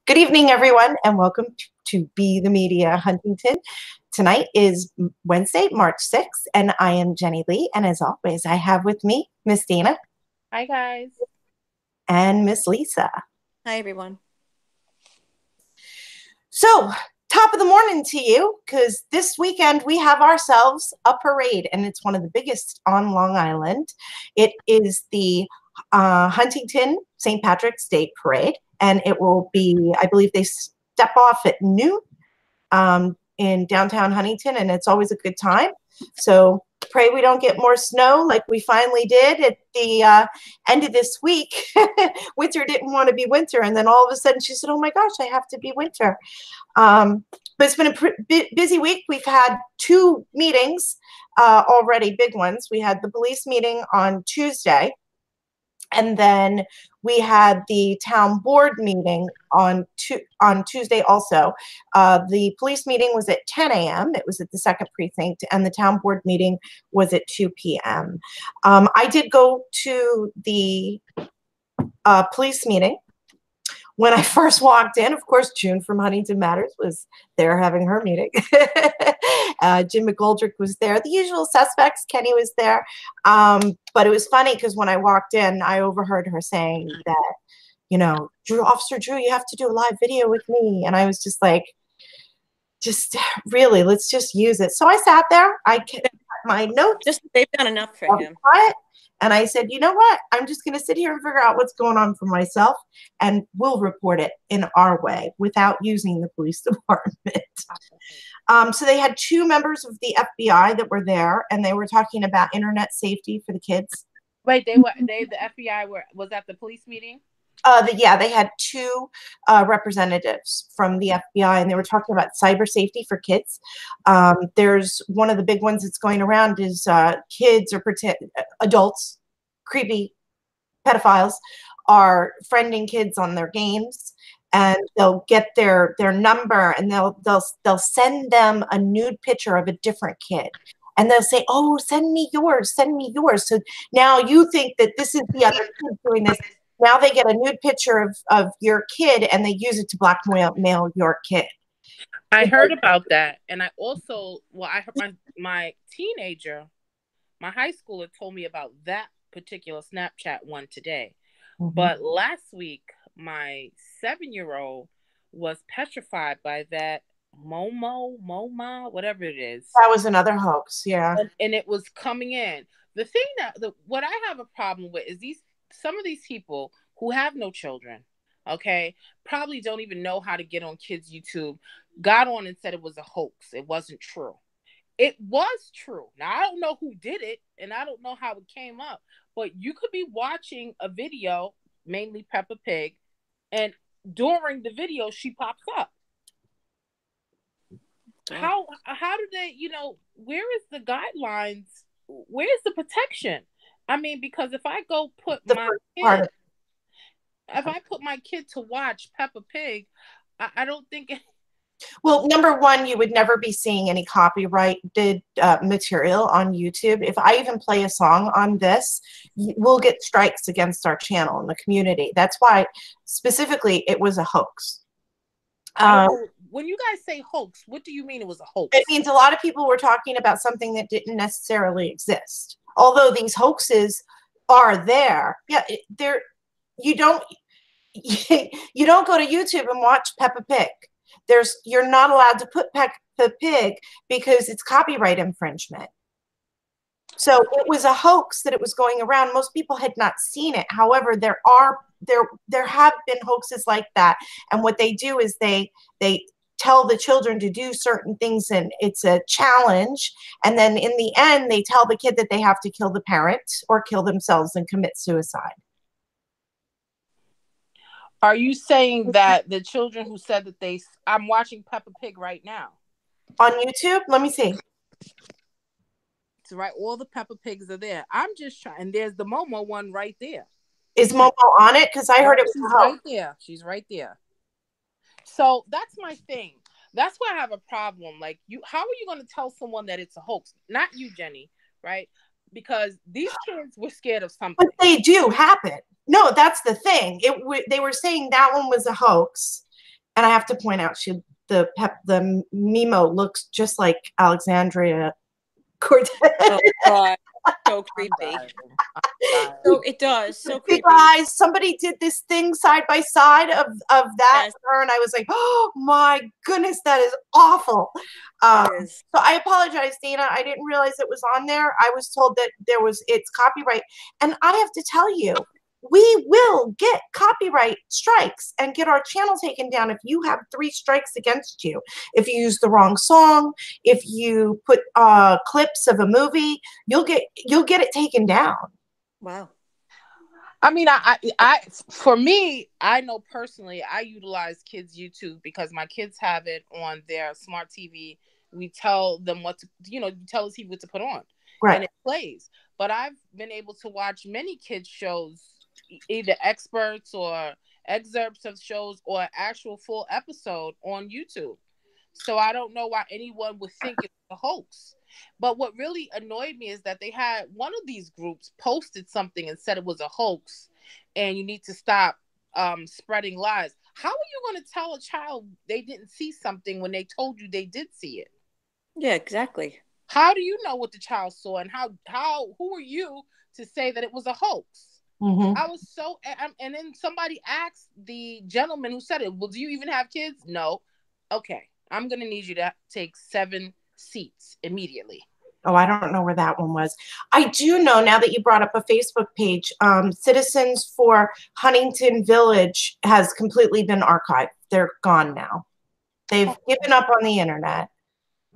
Good evening, everyone, and welcome to Be the Media Huntington. Tonight is Wednesday, March 6th, and I am Jenny Lee. And as always, I have with me Miss Dana. Hi, guys. And Miss Lisa. Hi, everyone. So, top of the morning to you, because this weekend we have ourselves a parade, and it's one of the biggest on Long Island. It is the Huntington St. Patrick's Day Parade. And it will be, I believe they step off at noon in downtown Huntington, and it's always a good time. So pray we don't get more snow like we finally did at the end of this week. Winter didn't want to be winter, and then all of a sudden she said, oh my gosh, I have to be winter. But it's been a busy week. We've had two meetings already, big ones. We had the police meeting on Tuesday, and then we had the town board meeting on Tuesday also. The police meeting was at 10 a.m. It was at the 2nd precinct, and the town board meeting was at 2 p.m. I did go to the police meeting. When I first walked in, of course, June from Huntington Matters was there having her meeting. Jim McGoldrick was there. The usual suspects, Kenny was there. But it was funny because when I walked in, I overheard her saying that, you know, Officer Drew, you have to do a live video with me. And I was just like, just really, let's just use it. So I sat there. I kept my notes. They've done enough for him. Quiet. And I said, you know what? I'm just going to sit here and figure out what's going on for myself, and we'll report it in our way without using the police department. So they had two members of the FBI that were there, and they were talking about internet safety for the kids. Wait, the FBI was at the police meeting? Yeah, they had two representatives from the FBI, and they were talking about cyber safety for kids. There's one of the big ones that's going around is kids or adults, creepy pedophiles, are friending kids on their games, and they'll get their number, and they'll send them a nude picture of a different kid. And they'll say, oh, send me yours, send me yours. So now you think that this is the other kid doing this. Now they get a nude picture of your kid, and they use it to blackmail your kid. I heard about that. And I also, I heard my teenager, my high schooler told me about that particular Snapchat one today. Mm-hmm. But last week, my 7-year-old was petrified by that MoMA, whatever it is. That was another hoax, yeah. And it was coming in. The thing what I have a problem with is some of these people who have no children, okay, probably don't even know how to get on kids' YouTube, got on and said it was a hoax. It wasn't true. It was true. Now, I don't know who did it, and I don't know how it came up, but you could be watching a video, mainly Peppa Pig, and during the video, she pops up. How do they, where is the guidelines? Where is the protection? I mean, because if I go put my kid to watch Peppa Pig, I don't think it. Well, number one, you would never be seeing any copyrighted material on YouTube. If I even play a song on this, we'll get strikes against our channel in the community. That's why, specifically, it was a hoax. When you guys say hoax, what do you mean it was a hoax? It means a lot of people were talking about something that didn't necessarily exist. Although these hoaxes are there, yeah, you don't go to YouTube and watch Peppa Pig. You're not allowed to put Peppa Pig because it's copyright infringement. So it was a hoax that it was going around. Most people had not seen it. However, there have been hoaxes like that, and what they do is they tell the children to do certain things, and it's a challenge, and then in the end they tell the kid that they have to kill the parent or kill themselves and commit suicide. Are you saying that the children who said that I'm watching Peppa Pig right now on YouTube? Let me see. So right, all the Peppa Pigs are there. I'm just trying, and there's the Momo one right there. Is Momo on it? Because I heard it was right there. She's right there. So that's my thing. That's why I have a problem. Like, how are you going to tell someone that it's a hoax? Not you, Jenny, right? because these kids were scared of something. But they do happen. No, that's the thing. They were saying that one was a hoax, and I have to point out the Mimo looks just like Alexandria Cortez. Oh God, so creepy. So it does. So creepy. Guys, somebody did this thing side by side of that, yes. And I was like, oh my goodness, that is awful. So I apologize, Dana. I didn't realize it was on there. I was told that it's copyright, and I have to tell you, we will get copyright strikes and get our channel taken down if you have 3 strikes against you. If you use the wrong song, if you put clips of a movie, you'll get it taken down. Wow. I mean, I for me, I know personally, I utilize kids' YouTube because my kids have it on their smart TV. We tell them what to, you tell the TV what to put on, right, and it plays. But I've been able to watch many kids shows, either experts or excerpts of shows or actual full episode on YouTube. So I don't know why anyone would think it's a hoax. But what really annoyed me is that they had one of these groups posted something and said it was a hoax and you need to stop spreading lies. How are you going to tell a child they didn't see something when they told you they did see it? Yeah, exactly. How do you know what the child saw, and who are you to say that it was a hoax? Mm-hmm. I was so, and then somebody asked the gentleman who said it, well, do you even have kids? No. Okay. I'm going to need you to take 7 seats immediately. Oh, I don't know where that one was. I do know, now that you brought up a Facebook page, Citizens for Huntington Village has completely been archived. They're gone now. They've given up on the internet.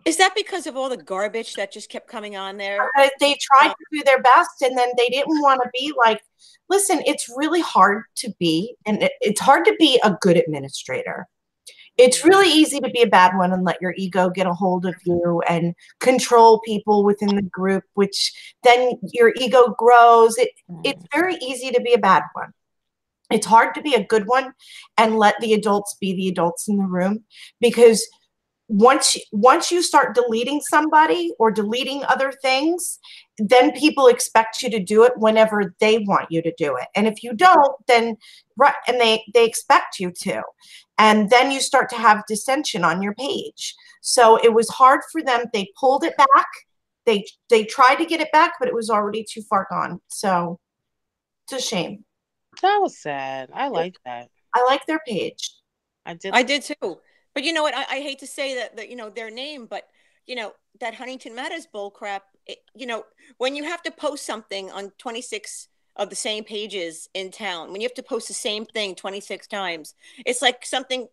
Is that because of all the garbage that just kept coming on there? They tried to do their best, and then they didn't want to be like, listen, it's really hard to be, and it's hard to be a good administrator. It's really easy to be a bad one and let your ego get a hold of you and control people within the group, which then your ego grows. It's very easy to be a bad one. It's hard to be a good one and let the adults be the adults in the room, because once you start deleting somebody or deleting other things, then people expect you to do it whenever they want you to do it. And if you don't, then and they expect you to. And then you start to have dissension on your page. So it was hard for them. They pulled it back. They tried to get it back, but it was already too far gone. So it's a shame. That was sad. I like that. I like their page. I did too. But you know what? I hate to say that their name, but that Huntington Matters bull crap. When you have to post something on 26 of the same pages in town, when you have to post the same thing 26 times, it's like something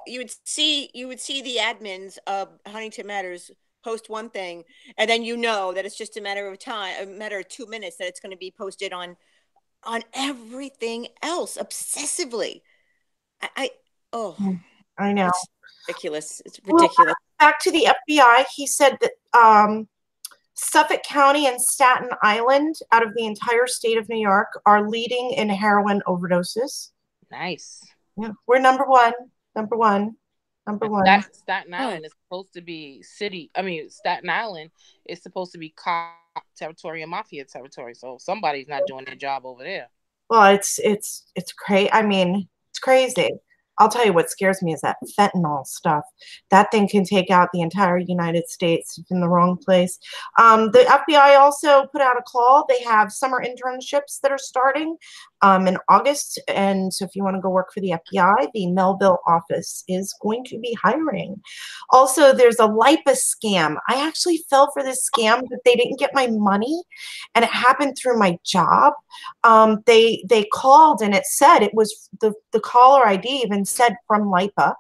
you would see the admins of Huntington Matters post one thing, and then that it's just a matter of time, a matter of 2 minutes that it's going to be posted on everything else obsessively. I know. It's ridiculous. It's ridiculous. Well, back to the FBI, he said that Suffolk County and Staten Island, out of the entire state of New York, are leading in heroin overdoses. Nice. Yeah, we're number one. Staten Island is supposed to be Staten Island is supposed to be cop territory and mafia territory. So somebody's not doing their job over there. Well, it's crazy. I mean, it's crazy. I'll tell you what scares me is that fentanyl stuff. That thing can take out the entire United States in the wrong place. The FBI also put out a call. They have summer internships that are starting in August. And so if you want to go work for the FBI, the Melville office is going to be hiring. Also, there's a LIPA scam. I actually fell for this scam, but they didn't get my money. And it happened through my job. They called and it said, it was the caller ID even said from LIPA.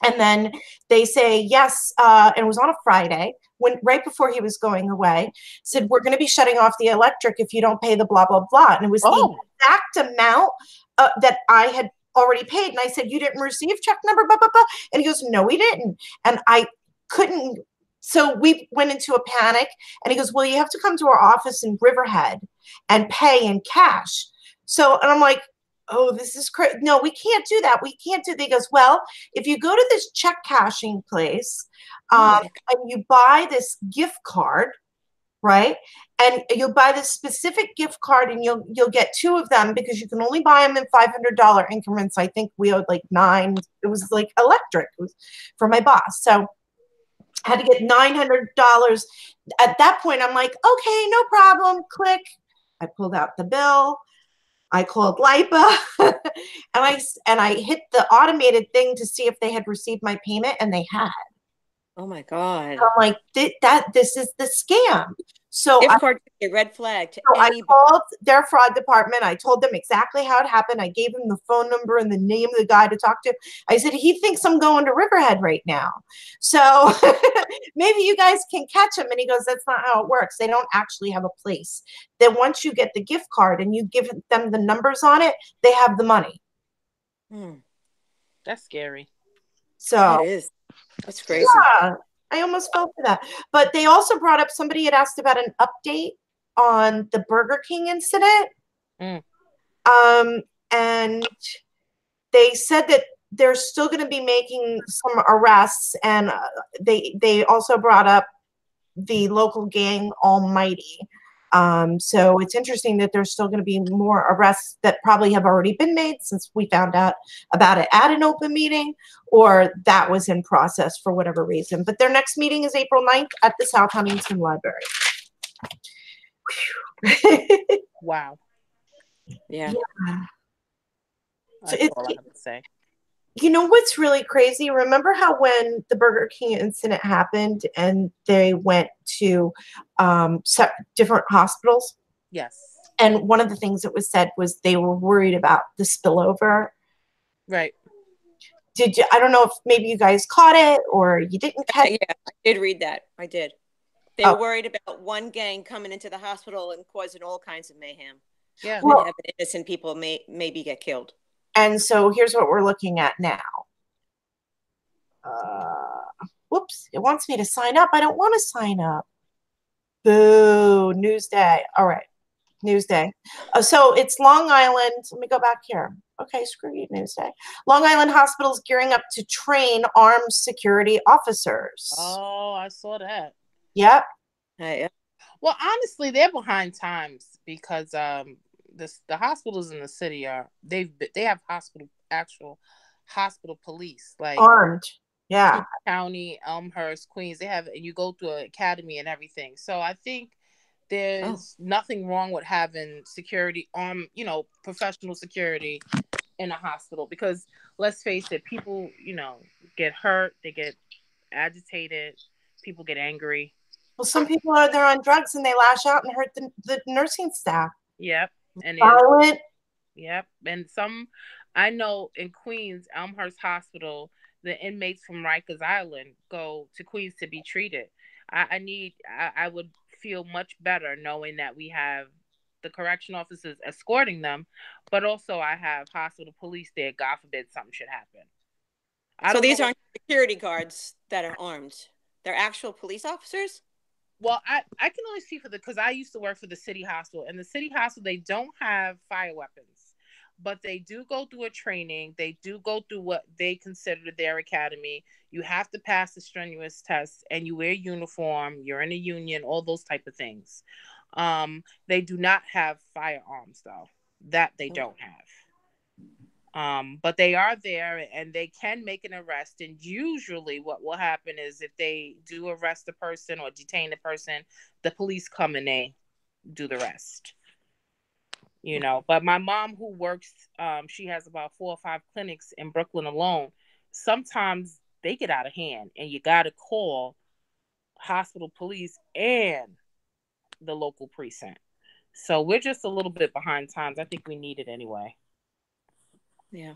And then they say, yes, and it was on a Friday, right before he was going away, said, we're going to be shutting off the electric if you don't pay the blah, blah, blah. And it was the exact amount that I had already paid. And I said, you didn't receive check number, blah, blah, blah. And he goes, no, we didn't. And I couldn't. So we went into a panic. And he goes, well, you have to come to our office in Riverhead and pay in cash. So, and I'm like, oh, this is crazy. No, we can't do that. We can't do that. He goes, well, if you go to this check cashing place and you buy this gift card, right, and you'll buy this specific gift card, and you'll get 2 of them because you can only buy them in $500 increments. I think we owed like 9. It was like electric. It was for my boss. So I had to get $900. At that point, I'm like, okay, no problem. Click. I pulled out the bill. I called LIPA and I hit the automated thing to see if they had received my payment, and they had. Oh my God. I'm like, this is the scam. So gift card, a red flag to I anybody. called their fraud department. I told them exactly how it happened. I gave him the phone number and the name of the guy to talk to. I said, he thinks I'm going to Riverhead right now. So maybe you guys can catch him. And he goes, that's not how it works. They don't actually have a place. Then once you get the gift card and you give them the numbers on it, they have the money. That's scary. So that is. That's crazy. Yeah, I almost fell for that. But they also brought up, somebody had asked about an update on the Burger King incident. And they said that they're still going to be making some arrests. And they also brought up the local gang Almighty. So it's interesting that there's still going to be more arrests that probably have already been made since we found out about it at an open meeting, or that was in process for whatever reason. But their next meeting is April 9th at the South Huntington Library. Wow. Yeah. So That's all I have to say. You know what's really crazy? Remember how when the Burger King incident happened and they went to different hospitals? Yes. And one of the things that was said was they were worried about the spillover. Right. Did you? I don't know if maybe you guys caught it or you didn't catch it. Yeah, I did read that. I did. They were worried about one gang coming into the hospital and causing all kinds of mayhem. Yeah. And having innocent people maybe get killed. And so here's what we're looking at now. Whoops, it wants me to sign up. I don't want to sign up. Boo, Newsday. All right, Newsday. So it's Long Island. Let me go back here. Okay, screw you, Newsday. Long Island Hospital's gearing up to train armed security officers. Oh, I saw that. Yep. Yeah. Well, honestly, they're behind times because the hospitals in the city they have actual hospital police, like armed. Yeah. County, Elmhurst, Queens. They have, and you go through an academy and everything. So I think there's nothing wrong with having security professional security in a hospital, because let's face it, people, get hurt, they get agitated, people get angry. Well, some people they're on drugs and they lash out and hurt the nursing staff. Yep. And violent. Yep. And I know in Queens, Elmhurst Hospital, the inmates from Rikers Island go to Queens to be treated. I would feel much better knowing that we have the correction officers escorting them, but also I have hospital police there. God forbid something should happen. So these aren't security guards that are armed. They're actual police officers? Well, I can only speak because I used to work for the city hospital. And the city hospital, they don't have fire weapons, but they do go through a training. They do go through what they consider their academy. You have to pass the strenuous tests, and you wear uniform. You're in a union, all those type of things. They do not have firearms, though. That they don't have. But they are there and they can make an arrest. And usually what will happen is if they do arrest a person or detain a person, the police come and they do the rest. But my mom, who works, she has about 4 or 5 clinics in Brooklyn alone. Sometimes they get out of hand and you got to call hospital police and the local precinct. So we're just a little bit behind times. I think we need it anyway. Yeah.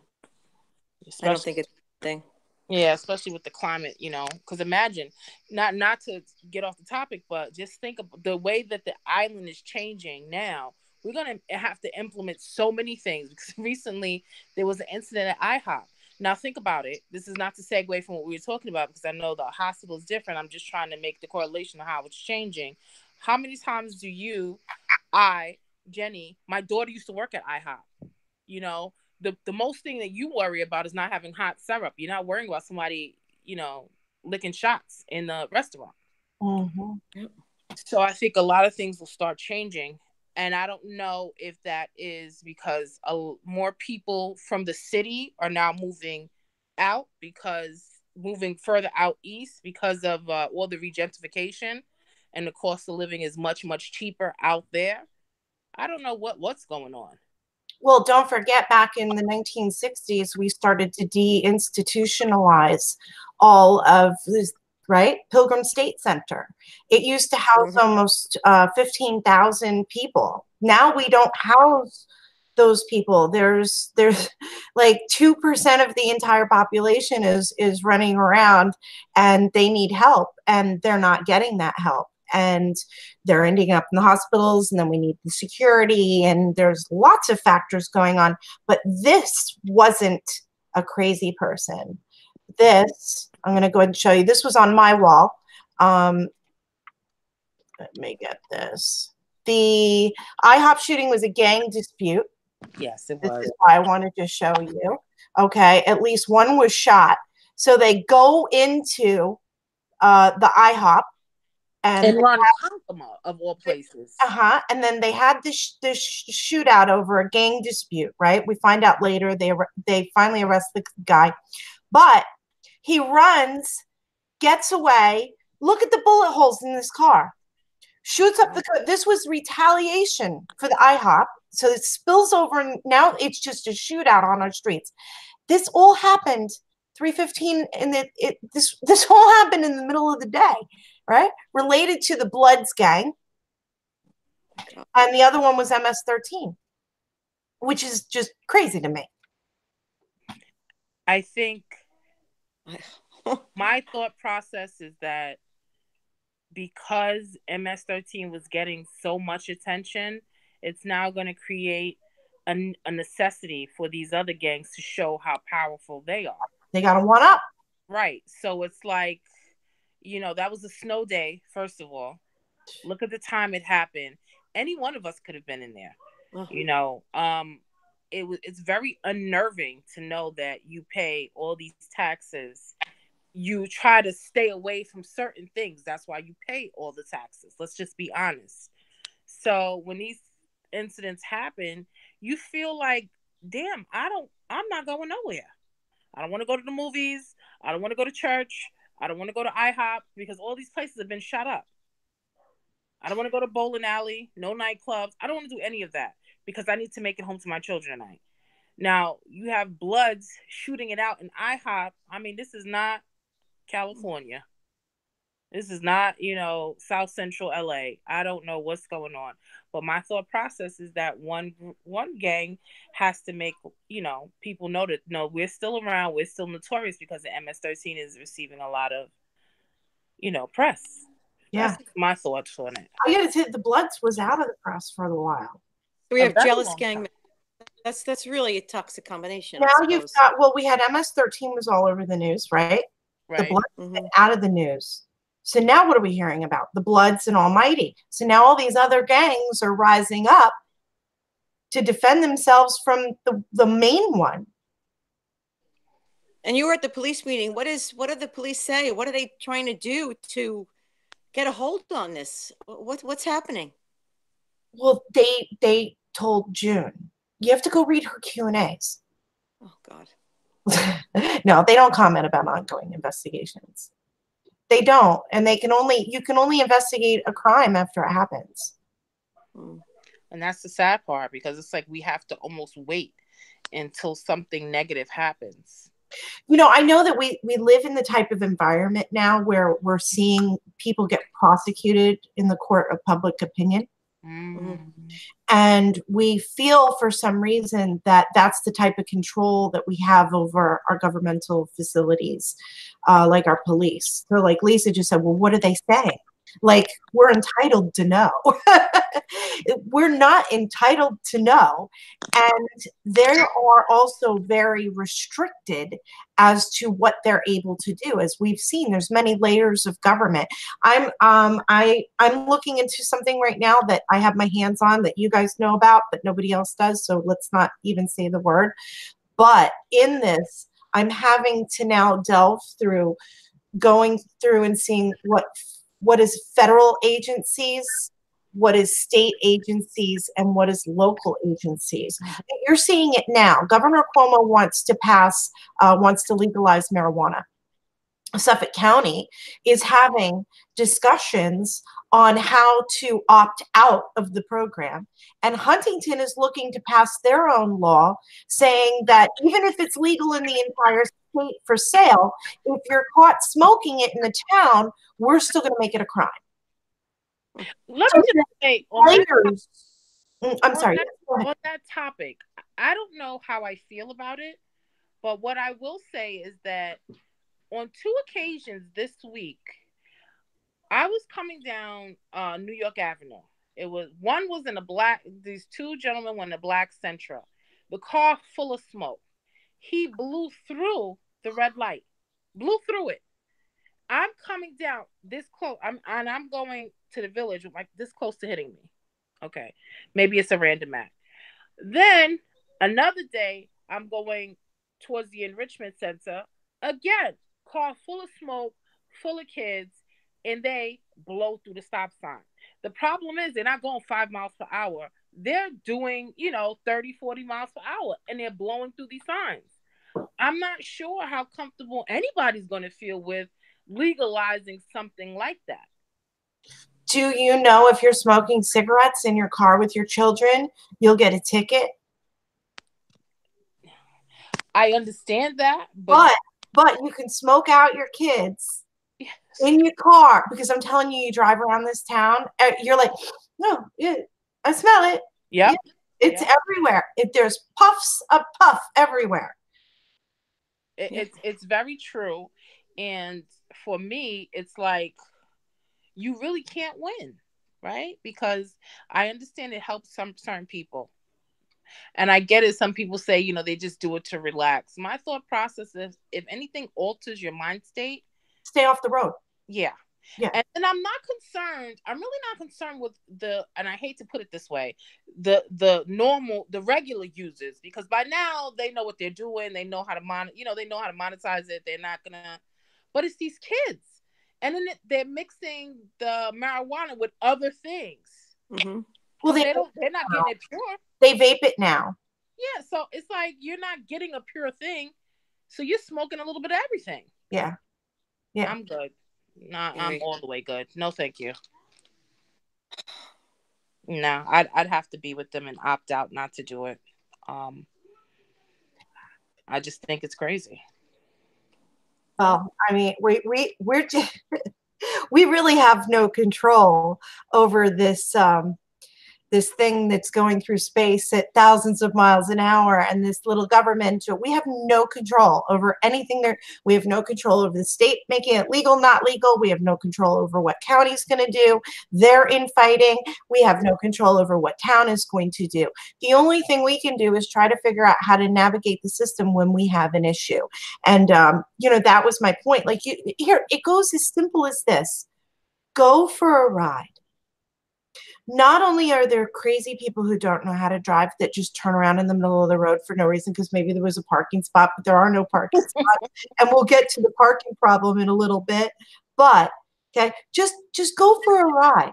I don't think it's a thing. Yeah, especially with the climate, because imagine, not to get off the topic, but just think of the way that the island is changing now. We're going to have to implement so many things, because recently there was an incident at IHOP. Now think about it. This is not to segue from what we were talking about, because I know the hospital is different. I'm just trying to make the correlation of how it's changing. How many times do Jenny, my daughter used to work at IHOP, the most thing that you worry about is not having hot syrup. You're not worrying about somebody, licking shots in the restaurant. Mm-hmm. So I think a lot of things will start changing. And I don't know if that is because more people from the city are now moving out, because moving further out east because of all the regentrification, and the cost of living is much, much cheaper out there. I don't know what's going on. Well, don't forget, back in the 1960s, we started to deinstitutionalize all of this, right? Pilgrim State Center. It used to house almost 15,000 people. Now we don't house those people. There's like 2% of the entire population is running around, and they need help, and they're not getting that help. And they're ending up in the hospitals, and then we need the security, and there's lots of factors going on. But this wasn't a crazy person. This, I'm going to go ahead and show you. This was on my wall. Let me get this. The IHOP shooting was a gang dispute. Yes, it was. This is why I wanted to show you. Okay, at least one was shot. So they go into the IHOP, and Ron Konkoma, of all places. And then they had this shootout over a gang dispute, right? We find out later they finally arrest the guy. But he runs, gets away. Look at the bullet holes in this car. Shoots up this was retaliation for the IHOP. So it spills over, and now it's just a shootout on our streets. This all happened 3:15, and this all happened in the middle of the day. Right? Related to the Bloods gang. And the other one was MS-13, which is just crazy to me. I think my thought process is that because MS-13 was getting so much attention, it's now going to create a necessity for these other gangs to show how powerful they are. They got to one up. Right. So it's like, that was a snow day, first of all. Look at the time it happened. Any one of us could have been in there. It's very unnerving to know that you pay all these taxes. You try to stay away from certain things. That's why you pay all the taxes. Let's just be honest. So when these incidents happen, you feel like, damn, I'm not going nowhere. I don't want to go to the movies. I don't want to go to church. I don't want to go to IHOP because all these places have been shut up. I don't want to go to bowling alley, no nightclubs. I don't want to do any of that because I need to make it home to my children tonight. Now, you have Bloods shooting it out in IHOP. I mean, this is not California. This is not, South Central LA. I don't know what's going on. But my thought process is that one gang has to make, people know that, no, we're still around. We're still notorious because the MS-13 is receiving a lot of, press. Yeah. That's my thoughts on it. I got to say, the Bloods was out of the press for a while. We have jealous gang. That's really a toxic combination. Now you've got, we had MS-13 was all over the news, right? The Bloods been out of the news. So now what are we hearing about? The Bloods and Almighty. So now all these other gangs are rising up to defend themselves from the main one. And you were at the police meeting. What did the police say? What are they trying to do to get a hold on this? What's happening? Well, they told June, you have to go read her Q&As. Oh, God. No, they don't comment about ongoing investigations. They don't, and you can only investigate a crime after it happens. And that's the sad part, because it's like we have to almost wait until something negative happens. I know that we live in the type of environment now where we're seeing people get prosecuted in the court of public opinion. And we feel for some reason that that's the type of control that we have over our governmental facilities, like our police. So like Lisa just said, well, what are they saying? Like, we're entitled to know. We're not entitled to know. And they are also very restricted as to what they're able to do. As we've seen, there's many layers of government. I'm looking into something right now that I have my hands on that you guys know about, but nobody else does. So let's not even say the word. But in this, I'm having to now delve through, going through and seeing what is federal agencies, what is state agencies, and what is local agencies. You're seeing it now. Governor Cuomo wants to legalize marijuana. Suffolk County is having discussions on how to opt out of the program. And Huntington is looking to pass their own law saying that even if it's legal in the entire state for sale, if you're caught smoking it in the town, we're still going to make it a crime. Let me just say, I'm sorry. On that topic, I don't know how I feel about it, but what I will say is that on 2 occasions this week, I was coming down New York Avenue. One was in these 2 gentlemen were in a black Sentra. The car full of smoke. He blew through the red light. Blew through it. I'm coming down this close. I'm going to the Village, like this close to hitting me. Okay. Maybe it's a random act. Then another day, I'm going towards the enrichment center. Again, car full of smoke, full of kids, and they blow through the stop sign. The problem is they're not going 5 miles per hour. They're doing, 30, 40 miles per hour, and they're blowing through these signs. I'm not sure how comfortable anybody's going to feel with legalizing something like that. Do you know if you're smoking cigarettes in your car with your children, you'll get a ticket? I understand that, but you can smoke out your kids in your car, because I'm telling you, you drive around this town, you're like, no, yeah, I smell it. Yeah, it's everywhere. There's puffs of puff everywhere. It's very true, and for me, it's like you really can't win, right? Because I understand it helps some certain people. And I get it. Some people say, they just do it to relax. My thought process is, if anything alters your mind state, stay off the road. Yeah. And I'm not concerned. I'm really not concerned with and I hate to put it this way, the regular users, because by now they know what they're doing. They know how to they know how to monetize it. They're not gonna, but it's these kids. And then they're mixing the marijuana with other things. Mm-hmm. Well, they're not getting it pure. They vape it now. Yeah, so it's like you're not getting a pure thing, so you're smoking a little bit of everything. Yeah. I'm good. I'm all the way good. No, thank you. No, I'd have to be with them and opt out not to do it. I just think it's crazy. Well, I mean, we're just, we really have no control over this this thing that's going through space at thousands of miles an hour, and this little government. We have no control over anything there. We have no control over the state making it legal, not legal. We have no control over what county's going to do. They're infighting. We have no control over what town is going to do. The only thing we can do is try to figure out how to navigate the system when we have an issue. And, that was my point. Like, here, it goes as simple as this. Go for a ride. Not only are there crazy people who don't know how to drive that just turn around in the middle of the road for no reason because maybe there was a parking spot, but there are no parking spots. And we'll get to the parking problem in a little bit. But, okay, just go for a ride.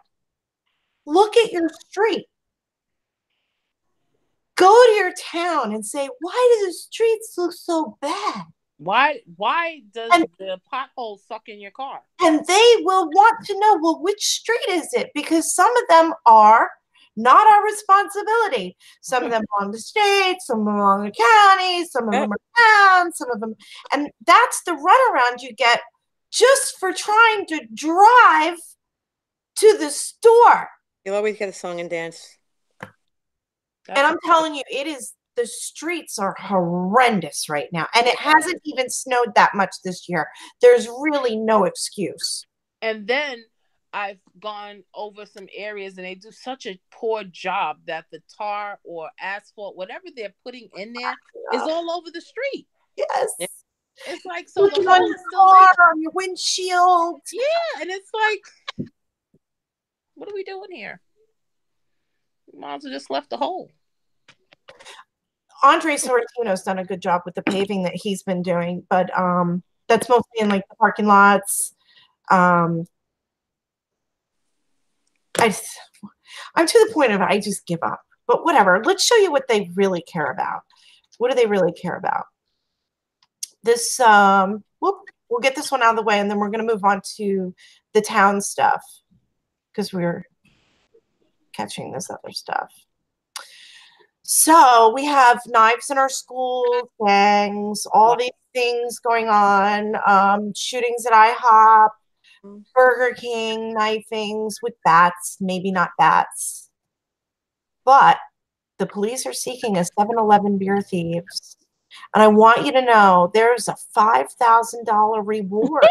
Look at your street. Go to your town and say, why do the streets look so bad? Why does the pothole suck in your car? And they will want to know, well, which street is it? Because some of them are not our responsibility. Some of them belong to states, some belong to counties, some of them are towns, some of them. And that's the runaround you get just for trying to drive to the store. You'll always get a song and dance. And I'm telling you, the streets are horrendous right now. And it hasn't even snowed that much this year. There's really no excuse. And then I've gone over some areas and they do such a poor job that the tar or asphalt, whatever they're putting in there, is all over the street. Yes. It's like, so the on your car, on your windshield. Yeah. And it's like, what are we doing here? We might as well just left the hole. Andre Sorrentino's done a good job with the paving that he's been doing, but that's mostly in like the parking lots. I'm to the point of I just give up. But whatever. Let's show you what they really care about. What do they really care about? This we'll get this one out of the way, and then we're going to move on to the town stuff because we're catching this other stuff. So we have knives in our schools, gangs, all these things going on, shootings at IHOP, Burger King, knifings with bats, maybe not bats. But the police are seeking a 7-Eleven beer thieves. And I want you to know there's a $5,000 reward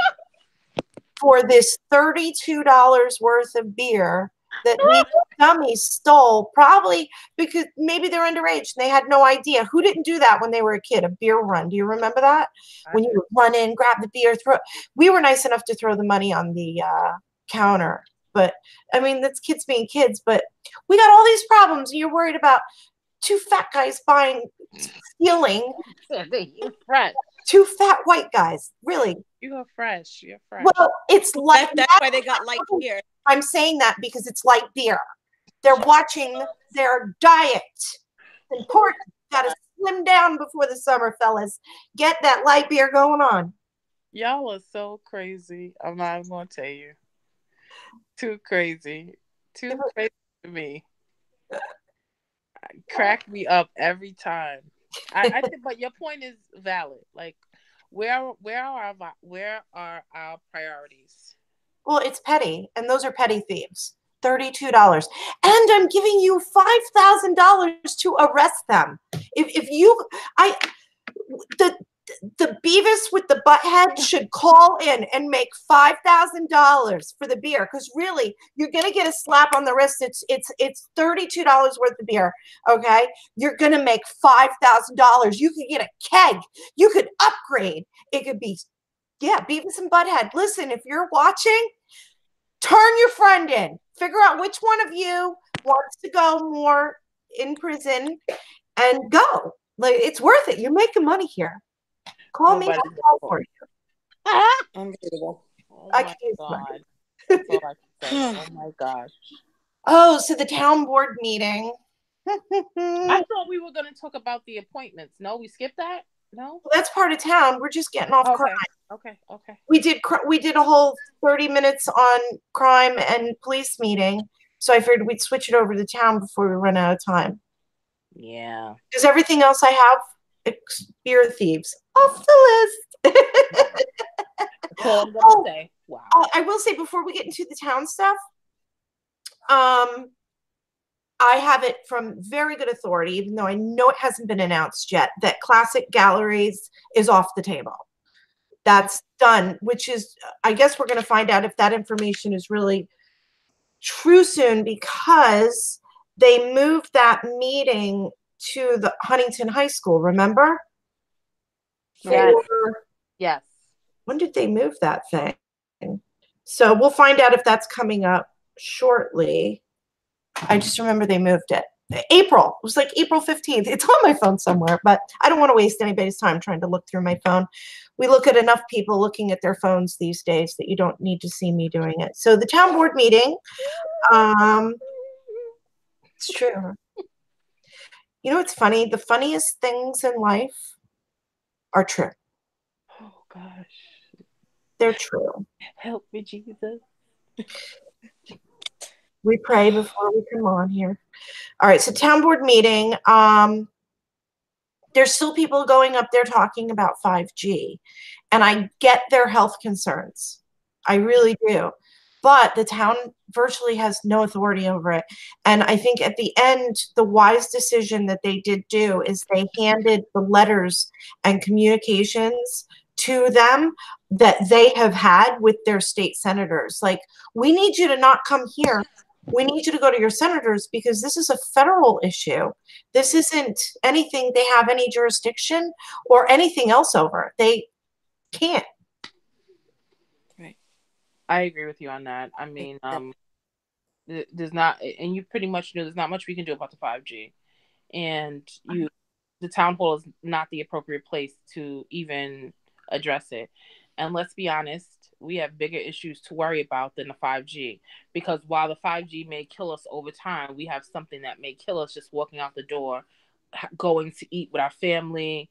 for this $32 worth of beer that these dummies stole, probably because maybe they're underage and they had no idea. Who didn't do that when they were a kid? A beer run. Do you remember that? When you would run in, grab the beer, throw. We were nice enough to throw the money on the counter. But, I mean, that's kids being kids. But we got all these problems. And you're worried about two fat guys stealing. You're fresh. Two fat white guys. Really. You're fresh. You're fresh. Well, it's like that's why they got light beer. I'm saying that because it's light beer. They're watching their diet. It's important. Got to slim down before the summer, fellas. Get that light beer going on. Y'all are so crazy. I'm not going to tell you. Too crazy. Too crazy to me. Crack me up every time. I think, but your point is valid. Like, where are our priorities? Well, it's petty, and those are petty thieves. $32, and I'm giving you $5,000 to arrest them. The Beavis with the butthead should call in and make $5,000 for the beer, because really, you're gonna get a slap on the wrist. It's $32 worth of beer. Okay, you're gonna make $5,000. You could get a keg. You could upgrade. It could be, yeah, Beavis and Butthead. Listen, if you're watching, turn your friend in. Figure out which one of you wants to go more in prison, and go. Like, it's worth it. You're making money here. Call me. I'll call for you. Unbelievable. Oh my God. That's all I can say. Oh my gosh. Oh, so the town board meeting. I thought we were going to talk about the appointments. No, we skipped that? No? Well, that's part of town. We're just getting off crime. Okay. We did a whole 30 minutes on crime and police meeting. So I figured we'd switch it over to town before we run out of time. Yeah. Because everything else I have, beer thieves, off the list. That's all I'm going to say. Wow. I will say, before we get into the town stuff, I have it from very good authority, even though I know it hasn't been announced yet, that Classic Galleries is off the table. That's done, which is, I guess we're going to find out if that information is really true soon, because they moved that meeting to the Huntington High School, remember? Yes. When did they move that thing? So we'll find out if that's coming up shortly. I just remember they moved it. April. It was like April 15th. It's on my phone somewhere, but I don't want to waste anybody's time trying to look through my phone. We look at enough people looking at their phones these days that you don't need to see me doing it. So the town board meeting, it's true. You know what's funny? The funniest things in life are true. Oh, gosh. They're true. Help me, Jesus. We pray before we come on here. All right, so town board meeting. There's still people going up there talking about 5G. And I get their health concerns. I really do. But the town virtually has no authority over it. And I think at the end, the wise decision that they did do is they handed the letters and communications to them that they have had with their state senators. Like, we need you to not come here. We need you to go to your senators, because this is a federal issue. This isn't anything they have any jurisdiction or anything else over. They can't. Right. I agree with you on that. I mean, there's not, and you pretty much know there's not much we can do about the 5G. And the town hall is not the appropriate place to even address it. And let's be honest, we have bigger issues to worry about than the 5G. Because while the 5G may kill us over time, we have something that may kill us just walking out the door, going to eat with our family,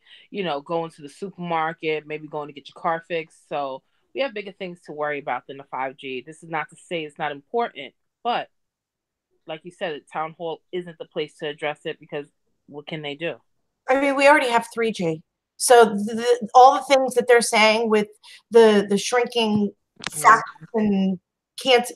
going to the supermarket, maybe going to get your car fixed. So we have bigger things to worry about than the 5G. This is not to say it's not important, but like you said, the town hall isn't the place to address it, because what can they do? I mean, we already have 3G. So all the things that they're saying with the shrinking facts and cancer,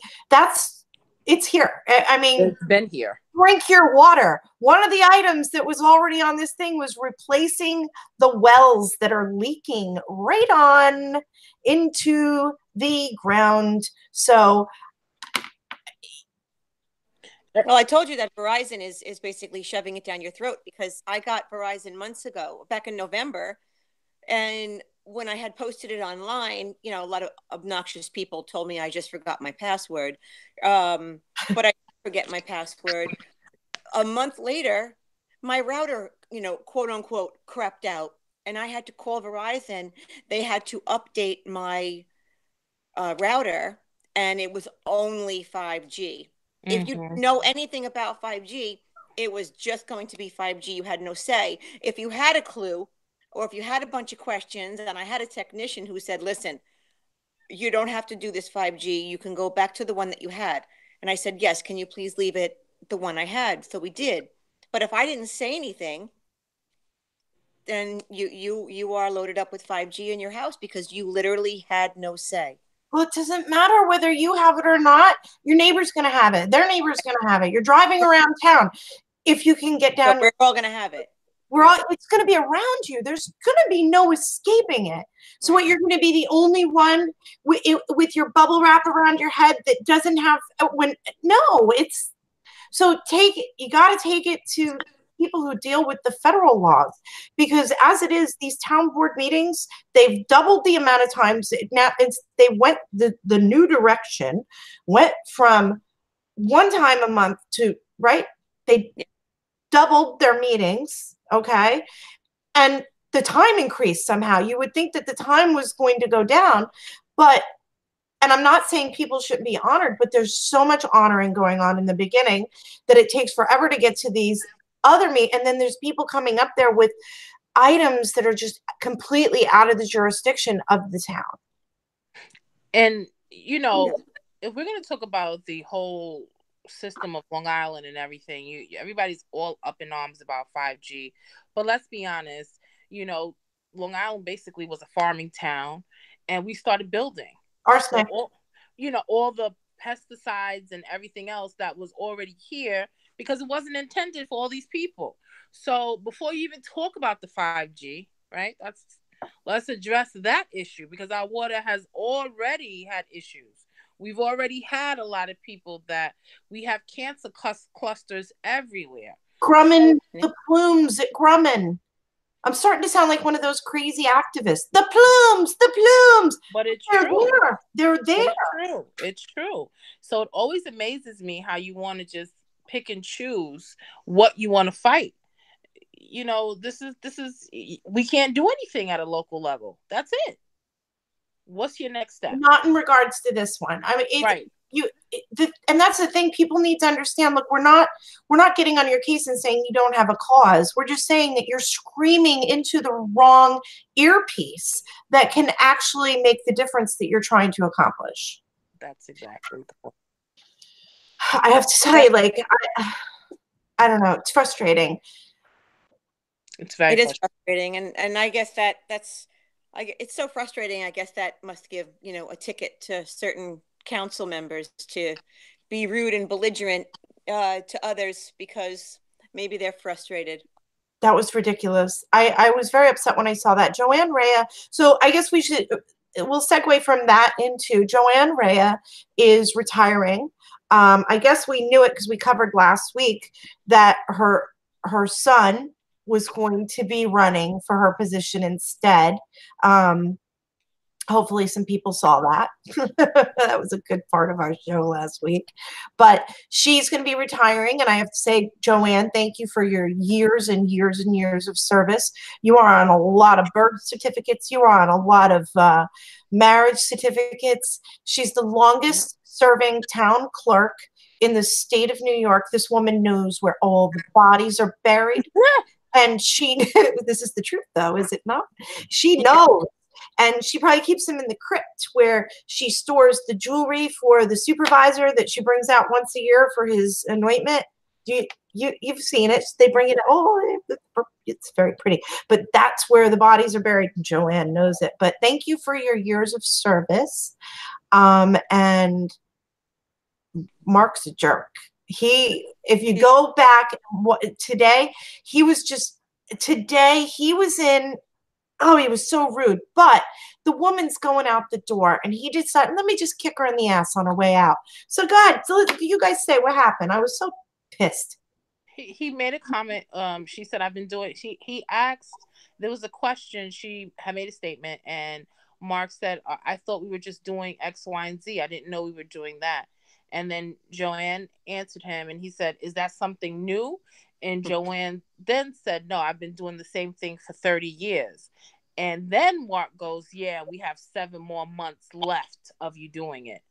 it's here. I mean, it's been here. Drink your water. One of the items that was already on this thing was replacing the wells that are leaking right on into the ground. So, well, I told you that Verizon is basically shoving it down your throat, because I got Verizon months ago, back in November. And when I had posted it online, a lot of obnoxious people told me I just forgot my password. But I didn't forget my password. A month later, my router, quote unquote, crapped out. And I had to call Verizon. They had to update my router, and it was only 5G. If you know anything about 5G, it was just going to be 5G. You had no say. If you had a clue, or if you had a bunch of questions, and I had a technician who said, listen, you don't have to do this 5G. You can go back to the one that you had. And I said, yes, can you please leave it the one I had? So we did. But if I didn't say anything, then you are loaded up with 5G in your house, because you literally had no say. Well, it doesn't matter whether you have it or not. Your neighbor's going to have it. Their neighbor's going to have it. You're driving around town. If you can get down. So we're all going to have it. It's going to be around you. There's going to be no escaping it. So what, you're going to be the only one with your bubble wrap around your head that doesn't have so you got to take it to people who deal with the federal laws, because as it is, these town board meetings, they've doubled the amount of times. Now they went the new direction, went from one time a month to, right? They doubled their meetings. Okay. And the time increased somehow. You would think that the time was going to go down, and I'm not saying people shouldn't be honored, but there's so much honoring going on in the beginning that it takes forever to get to these other and then there's people coming up there with items that are just completely out of the jurisdiction of the town. And, if we're going to talk about the whole system of Long Island and everything, everybody's all up in arms about 5G, but let's be honest, Long Island basically was a farming town, and we started building arsenic. So all the pesticides and everything else that was already here, because it wasn't intended for all these people. So before you even talk about the 5G, right, let's address that issue, because our water has already had issues. We've already had a lot of people that we have cancer clusters everywhere. Grumman, the plumes at Grumman. I'm starting to sound like one of those crazy activists. The plumes. But it's true. They're there. It's true. So it always amazes me how you want to just pick and choose what you want to fight. This is we can't do anything at a local level. That's it. What's your next step? Not in regards to this one. I mean, right. And that's the thing people need to understand. Look, we're not getting on your case and saying you don't have a cause. We're just saying that you're screaming into the wrong earpiece that can actually make the difference that you're trying to accomplish. That's exactly the point. I have to tell you, I don't know. It's frustrating. It is frustrating, and I guess it's so frustrating. I guess that must give a ticket to certain council members to be rude and belligerent to others, because maybe they're frustrated. That was ridiculous. I was very upset when I saw that. Joanne Rea. So I guess we'll segue from that into Joanne Rea is retiring. I guess we knew it because we covered last week that her son was going to be running for her position instead. Hopefully some people saw that. That was a good part of our show last week. But she's going to be retiring. And I have to say, Joanne, thank you for your years and years and years of service. You are on a lot of birth certificates. You are on a lot of marriage certificates. She's the longest serving town clerk in the state of New York. This woman knows where all the bodies are buried. And she, this is the truth though, is it not? She knows. And she probably keeps them in the crypt where she stores the jewelry for the supervisor that she brings out once a year for his anointment. You've seen it. They bring it. Oh, it's very pretty. But that's where the bodies are buried. Joanne knows it. But thank you for your years of service. And Mark's a jerk. If you go back today, he was in. Oh, he was so rude. But the woman's going out the door, and he decided, let me just kick her in the ass on her way out. So, God, you guys say what happened. I was so pissed. He made a comment. She said, I've been doing, he asked, there was a question. She had made a statement, and Mark said, I thought we were just doing X, Y, and Z. I didn't know we were doing that. And then Joanne answered him, and he said, is that something new? And Joanne then said, no, I've been doing the same thing for 30 years. And then Mark goes, yeah, we have 7 more months left of you doing it.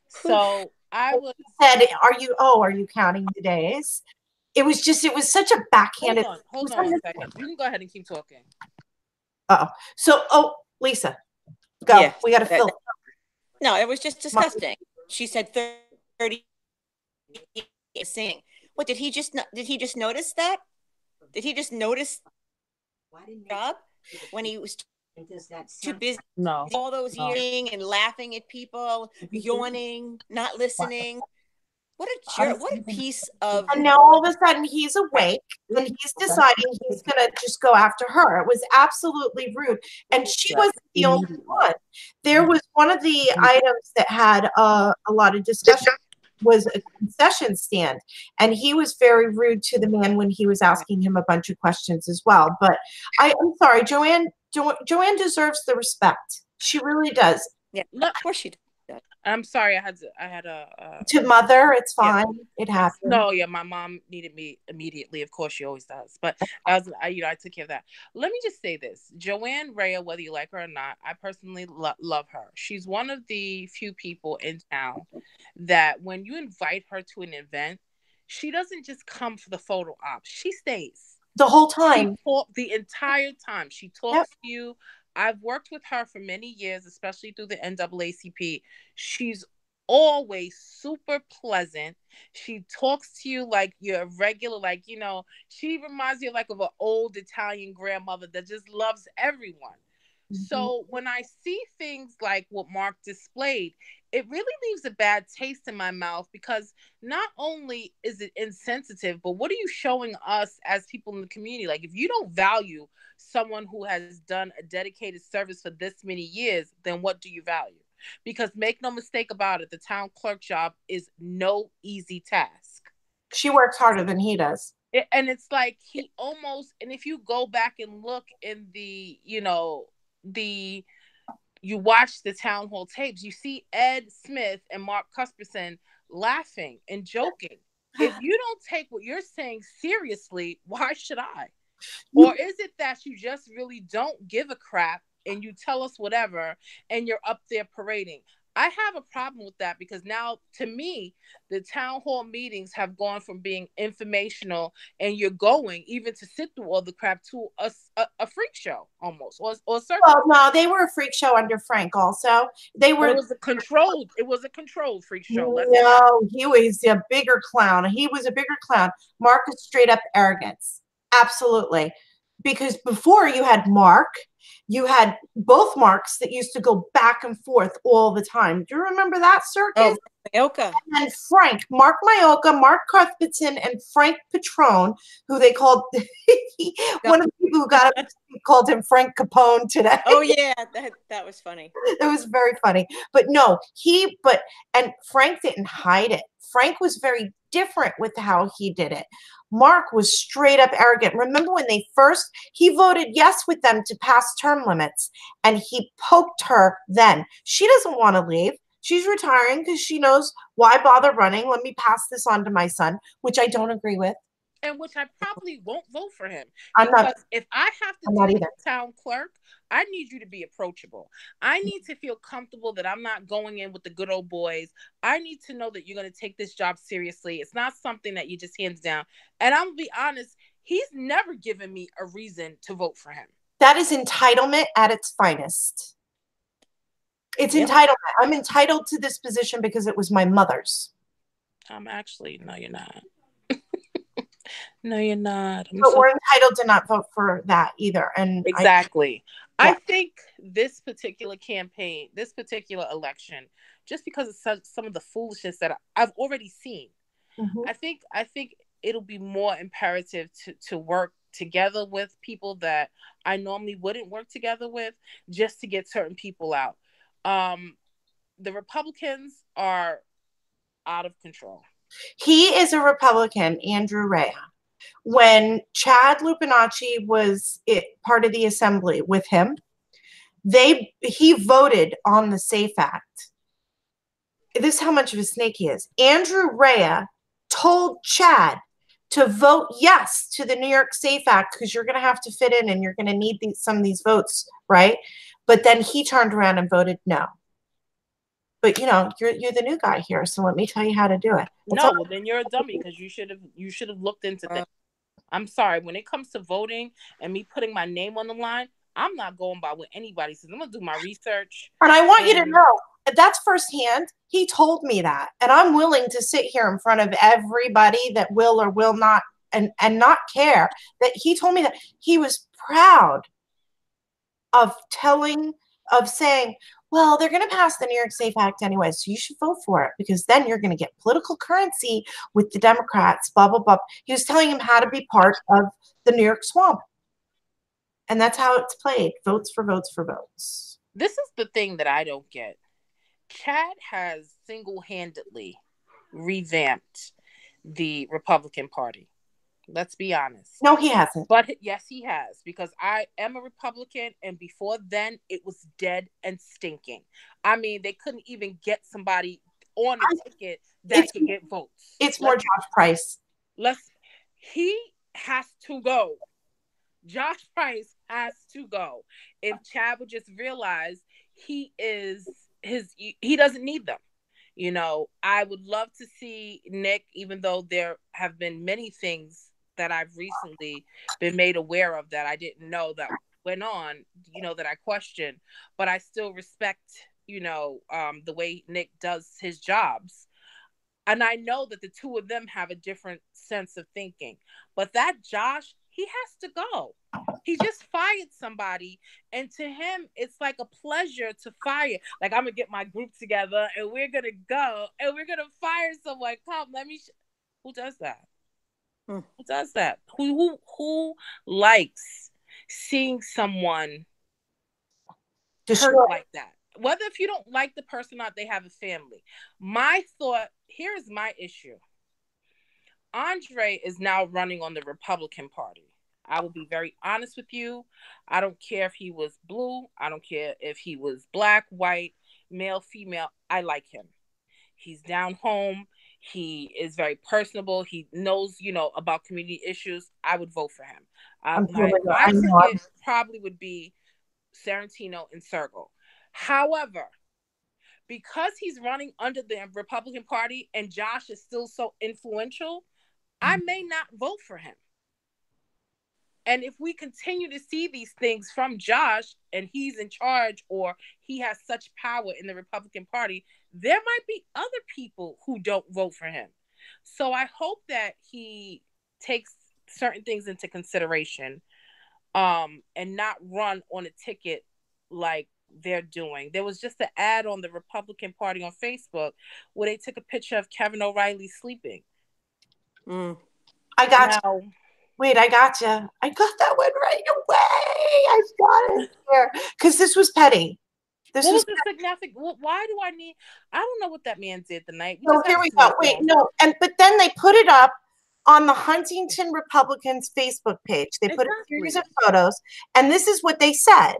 So I said, are you counting the days? It was such a backhanded. Hold on a second. You can go ahead and keep talking. So, Lisa, go. Yeah, we got to fill. No, it was just disgusting. She said 30 saying. What did he just notice that? Did he just notice job when he was too busy? No. All those yelling and laughing at people, yawning, not listening. What a jerk! What a piece of. And now all of a sudden he's awake and he's deciding he's gonna just go after her. It was absolutely rude, and she wasn't the only one. There was one of the items that had a lot of discussion. Was a concession stand, and he was very rude to the man when he was asking him a bunch of questions as well. But I'm sorry, Joanne deserves the respect. She really does. Yeah, of course she does. I'm sorry, I had to mother. It's fine. Yeah. It happens. No, yeah, my mom needed me immediately. Of course, she always does. But I took care of that. Let me just say this: Joanne Rhea, whether you like her or not, I personally love her. She's one of the few people in town that when you invite her to an event, she doesn't just come for the photo op. She stays the whole time. The entire time. She talks to you. I've worked with her for many years, especially through the NAACP. She's always super pleasant. She talks to you like you're a regular, like, she reminds you of an old Italian grandmother that just loves everyone. Mm-hmm. So when I see things like what Mark displayed, it really leaves a bad taste in my mouth, because not only is it insensitive, but what are you showing us as people in the community? Like, if you don't value someone who has done a dedicated service for this many years, then what do you value? Because make no mistake about it, the town clerk job is no easy task. She works harder than he does. And it's like he almost, and if you go back and look in the, you watch the town hall tapes, you see Ed Smith and Mark Cusperson laughing and joking. If you don't take what you're saying seriously, why should I? Or is it that you just really don't give a crap and you tell us whatever and you're up there parading? I have a problem with that, because now, to me, the town hall meetings have gone from being informational and you're going even to sit through all the crap to a freak show almost, or circus. Well, no, they were a freak show under Frank also. They were. It was a controlled freak show. No, he was a bigger clown. He was a bigger clown. Mark was straight up arrogance. Absolutely. Because before you had Mark, you had both Marks that used to go back and forth all the time. Do you remember that circus? Oh, Mayoka. And Frank, Mark Mayoka, Mark Cuthbertson, and Frank Petrone, who they called, one of the people who got up called him Frank Capone today. Oh, yeah, that was funny. It was very funny. But no, and Frank didn't hide it. Frank was very different with how he did it. Mark was straight up arrogant. Remember when he voted yes with them to pass term limits, and he poked her then. She doesn't want to leave. She's retiring because she knows, why bother running? Let me pass this on to my son, which I don't agree with. And which I probably won't vote for him. If I have to do the town clerk, I need you to be approachable. I need to feel comfortable that I'm not going in with the good old boys. I need to know that you're going to take this job seriously. It's not something that you just hands down. And I'm going to be honest, he's never given me a reason to vote for him. That is entitlement at its finest. It's entitlement. I'm entitled to this position because it was my mother's. No, you're not. No, you're not. But we're entitled to not vote for that either. And exactly. I think this particular campaign, this particular election, just because of some of the foolishness that I've already seen, I think it'll be more imperative to work together with people that I normally wouldn't work together with, just to get certain people out. The Republicans are out of control. He is a Republican, Andrew Rea. When Chad Lupinacci was part of the assembly with him, he voted on the SAFE Act. This is how much of a snake he is. Andrew Rea told Chad to vote yes to the New York SAFE Act because you're going to have to fit in and you're going to need some of these votes, right? But then he turned around and voted no. But you're the new guy here, so let me tell you how to do it. Well, then you're a dummy because you should have looked into things. I'm sorry, when it comes to voting and me putting my name on the line, I'm not going by what anybody says. I'm gonna do my research. And I want you to know that's firsthand. He told me that, and I'm willing to sit here in front of everybody that will or will not and not care that he told me that he was proud of saying, well, they're going to pass the New York SAFE Act anyway, so you should vote for it because then you're going to get political currency with the Democrats, blah, blah, blah. He was telling him how to be part of the New York swamp. And that's how it's played. Votes for votes for votes. This is the thing that I don't get. Chad has single-handedly revamped the Republican Party. Let's be honest. No, he hasn't. But yes, he has, because I am a Republican, and before then, it was dead and stinking. I mean, they couldn't even get somebody on the ticket that could get votes. It's more Josh Price. He has to go. Josh Price has to go. If Chad would just realize he doesn't need them. I would love to see Nick, even though there have been many things that I've recently been made aware of that I didn't know that went on, that I question, but I still respect, the way Nick does his jobs. And I know that the two of them have a different sense of thinking, but that Josh, he has to go. He just fired somebody, and to him, it's like a pleasure to fire. Like, I'm gonna get my group together, and we're gonna go, and we're gonna fire someone. Come, who does that? Who does that? Who likes seeing someone hurt like that? Whether if you don't like the person or not, they have a family. Here's my issue. Andre is now running on the Republican Party. I will be very honest with you. I don't care if he was blue. I don't care if he was black, white, male, female. I like him. He's down home. He is very personable. He knows, about community issues. I would vote for him. My ticket probably would be Sorrentino and Sergel. However, because he's running under the Republican Party and Josh is still so influential, I may not vote for him. And if we continue to see these things from Josh and he's in charge or he has such power in the Republican Party, there might be other people who don't vote for him. So I hope that he takes certain things into consideration and not run on a ticket like they're doing. There was just an ad on the Republican Party on Facebook where they took a picture of Kevin O'Reilly sleeping. I got you. Wait, I got you. I got that one right away. I got it here because this was petty. This What was was the significant? Why do I need? I don't know what that man did tonight. so here we go. Wait, no, but then they put it up on the Huntington Republicans Facebook page. They put a series of photos, and this is what they said.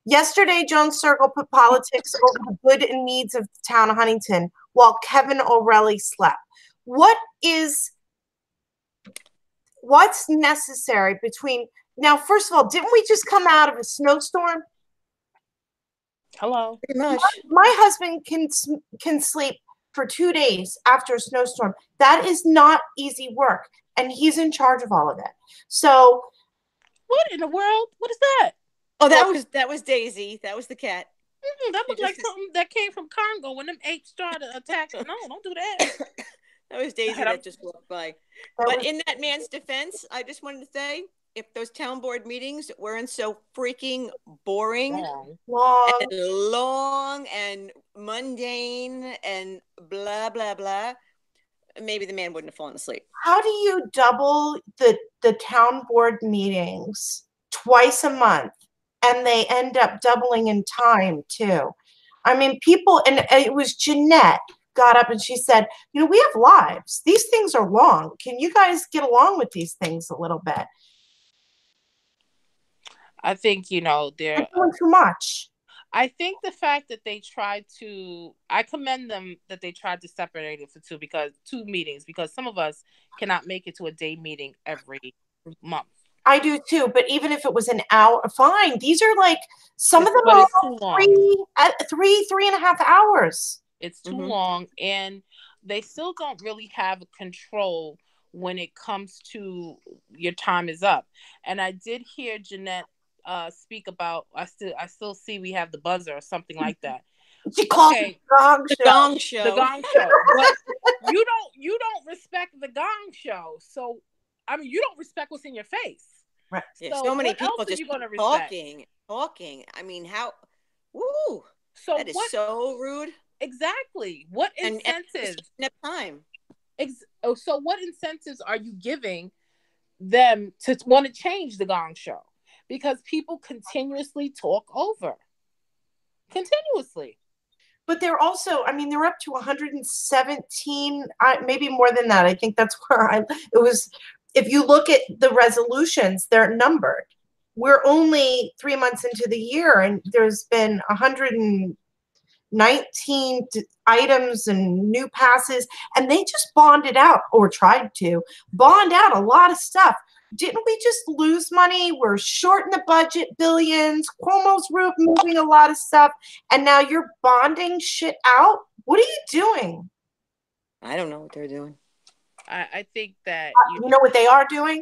Yesterday, Jones Circle put politics over the good and needs of the town of Huntington while Kevin O'Reilly slept. What's necessary between now? First of all, didn't we just come out of a snowstorm? Hello. Pretty much. My husband can sleep for 2 days after a snowstorm. That is not easy work, and he's in charge of all of it. So, what in the world? What is that? Oh, that was Daisy. That was the cat. That looked like something that came from Congo when them apes started attacking. No, don't do that. That was Daisy that just walked by. But in that man's defense, I just wanted to say, if those town board meetings weren't so freaking boring, long and mundane and blah, blah, blah, maybe the man wouldn't have fallen asleep. How do you double the town board meetings twice a month? And they end up doubling in time too. I mean, people, and it was Jeanette got up and she said, you know, we have lives. These things are long. Can you guys get along with these things a little bit? I think, you know, they're doing too much. I think the fact that they tried to, I commend them that they tried to separate it for two meetings, because some of us cannot make it to a day meeting every month. I do too, but even if it was an hour, fine. These are like, some of them are 3.5 hours. It's too long, and they still don't really have control when it comes to your time is up. And I did hear Jeanette speak about, I still see we have the buzzer or something like that. She called it the Gong Show. The Gong Show. But you don't respect the Gong Show. So, I mean, you don't respect what's in your face. Right. Yeah, so many people just talking. I mean, how? Woo! So that is so rude. Exactly. What incentives? And time. So, what incentives are you giving them to want to change the Gong Show? Because people continuously talk over. Continuously. But they're also, I mean, they're up to 117, maybe more than that. I think that's where it was. If you look at the resolutions, they're numbered. We're only 3 months into the year, and there's been 119 items and new passes, and they just bonded out, or tried to bond out a lot of stuff. Didn't we just lose money? We're short in the budget, billions. Cuomo's moving a lot of stuff, and now you're bonding shit out? What are you doing? I don't know what they're doing. I think that you know what they are doing?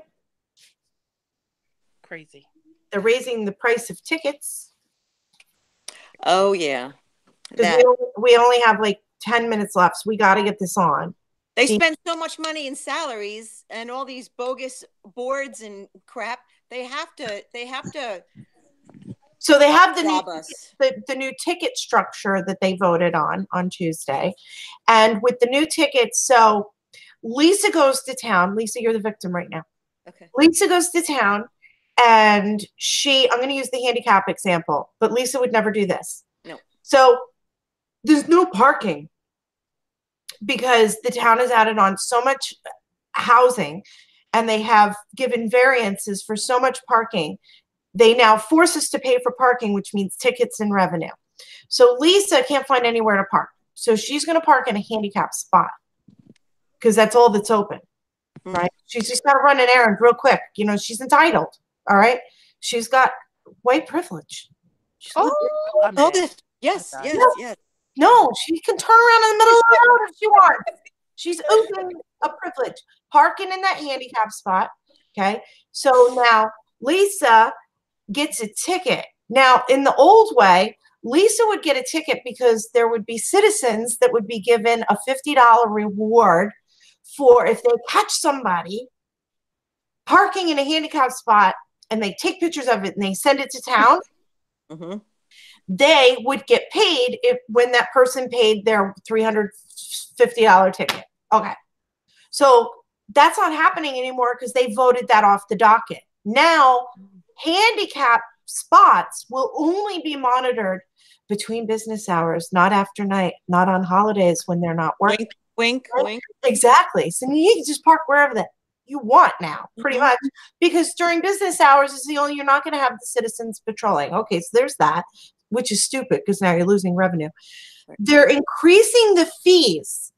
Crazy. They're raising the price of tickets. Oh yeah. Because we only have like 10 minutes left, so we got to get this on. They spend so much money in salaries and all these bogus boards and crap. They have to. So they have the new ticket structure that they voted on Tuesday, and with the new tickets, so Lisa goes to town. Lisa, you're the victim right now. Okay. Lisa goes to town, and I'm going to use the handicap example, but Lisa would never do this. No. So there's no parking because the town has added on so much housing, and they have given variances for so much parking. They now force us to pay for parking, which means tickets and revenue. So Lisa can't find anywhere to park. So she's going to park in a handicap spot, because that's all that's open, right? She's just got to run an errand real quick. You know, she's entitled, all right? She's got white privilege. Yes. No, she can turn around in the middle of the road if she wants. She's open a privilege. Parking in that handicap spot, okay? So now Lisa gets a ticket. Now, in the old way, Lisa would get a ticket because there would be citizens that would be given a $50 reward for if they catch somebody parking in a handicap spot and they take pictures of it and they send it to town. They would get paid when that person paid their $350 ticket. Okay. So that's not happening anymore because they voted that off the docket. Now, handicap spots will only be monitored between business hours, not after night, not on holidays when they're not working. Wink, Right? wink. Exactly. So you can just park wherever that you want now, pretty much, because during business hours is the only, you're not going to have the citizens patrolling. Okay, so there's that, which is stupid because now you're losing revenue. They're increasing the fees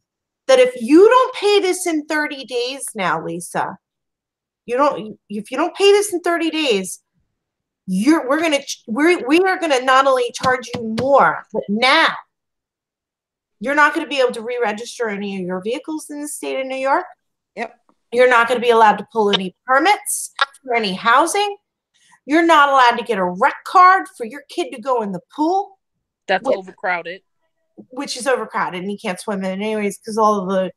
that if you don't pay this in 30 days now, Lisa, if you don't pay this in 30 days, we are gonna not only charge you more, but now you're not going to be able to re-register any of your vehicles in the state of New York. Yep. You're not going to be allowed to pull any permits for any housing. You're not allowed to get a rec card for your kid to go in the pool. That's overcrowded. Which is overcrowded, and he can't swim in it anyways because all of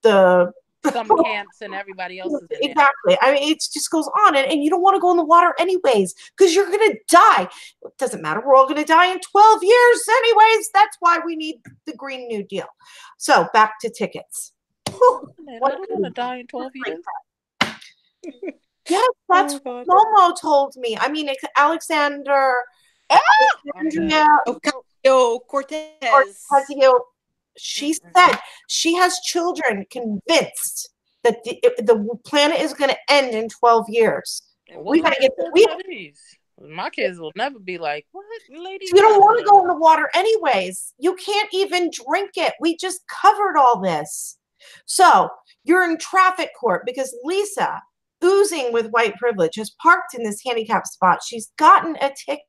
the summer camps and everybody else is in exactly. I mean, it just goes on, and you don't want to go in the water anyways because you're gonna die. It doesn't matter. We're all gonna die in 12 years anyways. That's why we need the Green New Deal. So back to tickets. Man, I don't want to die in 12 years. Yes, that's what Momo told me. I mean, Alexandria Ocasio-Cortez. She said she has children convinced that the planet is going to end in 12 years. We got to get my kids will never be like, what, lady? You don't want to go in the water anyways. You can't even drink it. We just covered all this. So you're in traffic court because Lisa, oozing with white privilege, has parked in this handicapped spot. She's gotten a ticket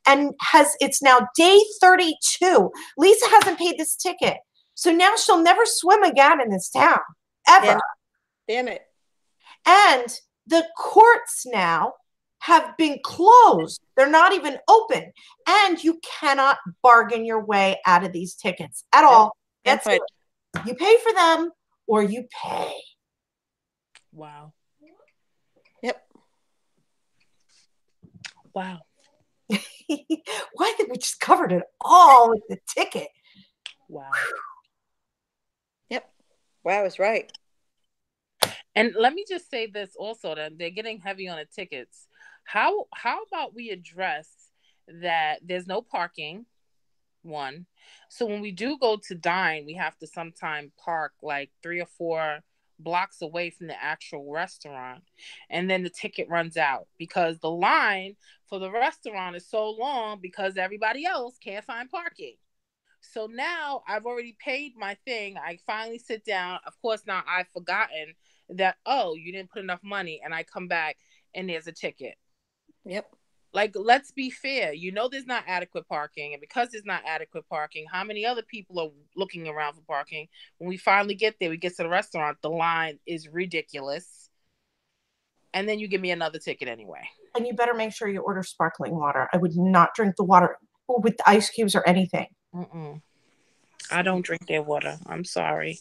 and it's now day 32. Lisa hasn't paid this ticket. So now she'll never swim again in this town, ever. Damn it. And the courts now have been closed. They're not even open. And you cannot bargain your way out of these tickets at all. That's it. You pay for them or you pay. Wow. Yep. Wow. Why did we just covered it all with the ticket? Wow. Yep. Wow, I was right. And let me just say this also, that they're getting heavy on the tickets. How about we address that there's no parking, one. So when we do go to dine, we have to sometime park like 3 or 4 blocks away from the actual restaurant. And then the ticket runs out because the line for the restaurant is so long because everybody else can't find parking. So now I've already paid my thing. I finally sit down. Of course, now I've forgotten that, oh, you didn't put enough money. And I come back and there's a ticket. Yep. Like, let's be fair. You know there's not adequate parking. And because there's not adequate parking, how many other people are looking around for parking? When we finally get there, we get to the restaurant, the line is ridiculous. And then you give me another ticket anyway. And you better make sure you order sparkling water. I would not drink the water with the ice cubes or anything. Mm-mm. I don't drink their water. I'm sorry.